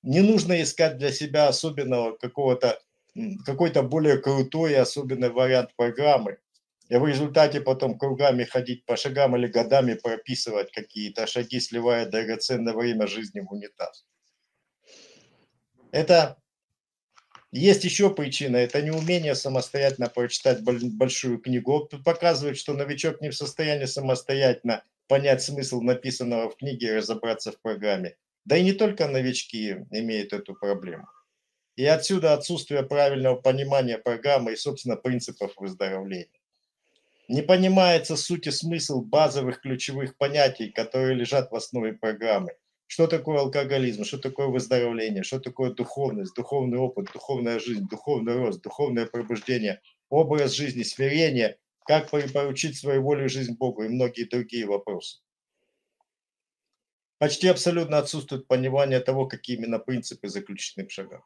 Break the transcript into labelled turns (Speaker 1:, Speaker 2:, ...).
Speaker 1: Не нужно искать для себя особенного какого-то, какой-то более крутой и особенный вариант программы. И в результате потом кругами ходить по шагам или годами прописывать какие-то шаги, сливая драгоценное время жизни в унитаз. Это есть еще причина, это неумение самостоятельно прочитать большую книгу. Опыт показывает, что новичок не в состоянии самостоятельно понять смысл написанного в книге и разобраться в программе. Да и не только новички имеют эту проблему. И отсюда отсутствие правильного понимания программы и, собственно, принципов выздоровления. Не понимается суть и смысл базовых ключевых понятий, которые лежат в основе программы. Что такое алкоголизм, что такое выздоровление, что такое духовность, духовный опыт, духовная жизнь, духовный рост, духовное пробуждение, образ жизни, смирение, как поручить свою волю и жизнь Богу и многие другие вопросы. Почти абсолютно отсутствует понимание того, какие именно принципы заключены в шагах.